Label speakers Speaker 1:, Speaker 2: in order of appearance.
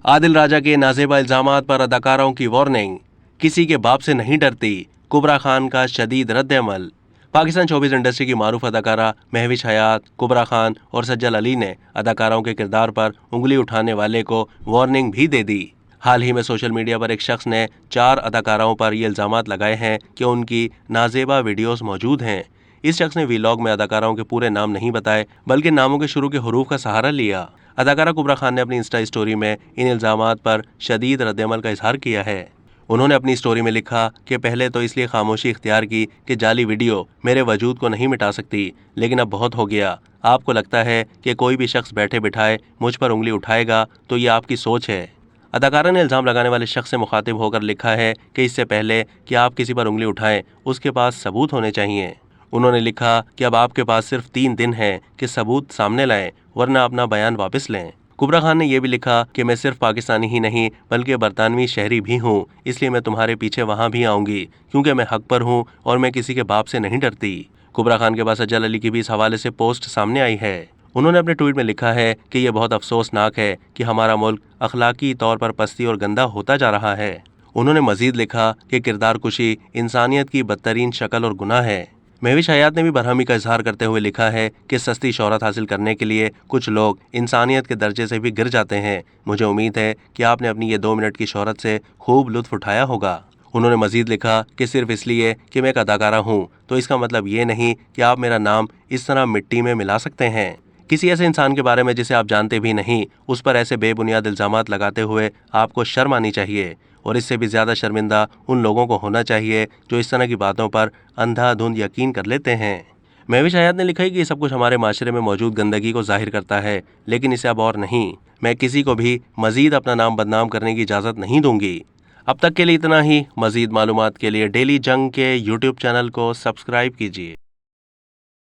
Speaker 1: आदिल राजा के नाजेबा इल्जामात पर अदाकाराओं की वार्निंग, किसी के बाप से नहीं डरती, कुबरा खान का शदीद रद्द-ए-अमल। पाकिस्तान शोबिस इंडस्ट्री की मारूफ अदाकारा महविश हयात, कुबरा खान और सज्जल अली ने अदाकाराओं के किरदार पर उंगली उठाने वाले को वार्निंग भी दे दी। हाल ही में सोशल मीडिया पर एक शख्स ने 4 अदाकाराओं पर ये इल्जामात लगाए हैं कि उनकी नाजेबा वीडियोस मौजूद हैं। इस शख्स ने वीलॉग में अदाकाराओं के पूरे नाम नहीं बताए, बल्कि नामों के शुरू के हरूफ का सहारा लिया। अदाकारा कुबरा खान ने अपनी इंस्टा स्टोरी में इन इल्जामात पर शदीद रद्द-ए-अमल का इजहार किया है। उन्होंने अपनी स्टोरी में लिखा कि पहले तो इसलिए खामोशी इख्तियार की कि जाली वीडियो मेरे वजूद को नहीं मिटा सकती, लेकिन अब बहुत हो गया। आपको लगता है कि कोई भी शख्स बैठे बिठाए मुझ पर उंगली उठाएगा तो ये आपकी सोच है। अदाकारा ने इल्ज़ाम लगाने वाले शख्स से मुखातिब होकर लिखा है कि इससे पहले कि आप किसी पर उंगली उठाएं, उसके पास सबूत होने चाहिए। उन्होंने लिखा कि अब आपके पास सिर्फ 3 दिन हैं कि सबूत सामने लाएं, वरना अपना बयान वापस लें। कुबरा खान ने यह भी लिखा कि मैं सिर्फ पाकिस्तानी ही नहीं बल्कि बरतानवी शहरी भी हूँ, इसलिए मैं तुम्हारे पीछे वहाँ भी आऊँगी, क्योंकि मैं हक पर हूँ और मैं किसी के बाप से नहीं डरती। कुबरा खान के बाद सज्जल अली की भी इस हवाले से पोस्ट सामने आई है। उन्होंने अपने ट्वीट में लिखा है कि यह बहुत अफसोसनाक है कि हमारा मुल्क अखलाकी तौर पर पस्ती और गंदा होता जा रहा है। उन्होंने मजीद लिखा कि किरदार कुशी इंसानियत की बदतरीन शक्ल और गुनाह है। महविश हयात ने भी बरहमी का इजहार करते हुए लिखा है कि सस्ती शोहरत हासिल करने के लिए कुछ लोग इंसानियत के दर्जे से भी गिर जाते हैं। मुझे उम्मीद है कि आपने अपनी ये 2 मिनट की शोहरत से खूब लुत्फ उठाया होगा। उन्होंने मजीद लिखा कि सिर्फ इसलिए कि मैं एक अदाकारा हूँ तो इसका मतलब ये नहीं कि आप मेरा नाम इस तरह मिट्टी में मिला सकते हैं। किसी ऐसे इंसान के बारे में जिसे आप जानते भी नहीं, उस पर ऐसे बेबुनियाद इल्जामात लगाते हुए आपको शर्म आनी चाहिए, और इससे भी ज़्यादा शर्मिंदा उन लोगों को होना चाहिए जो इस तरह की बातों पर अंधाधुंध यकीन कर लेते हैं। महविश हयात ने लिखा है कि ये सब कुछ हमारे माशरे में मौजूद गंदगी को जाहिर करता है, लेकिन इसे अब और नहीं। मैं किसी को भी मजीद अपना नाम बदनाम करने की इजाज़त नहीं दूंगी। अब तक के लिए इतना ही। मजीद मालूमात के लिए डेली जंग के यूट्यूब चैनल को सब्सक्राइब कीजिए।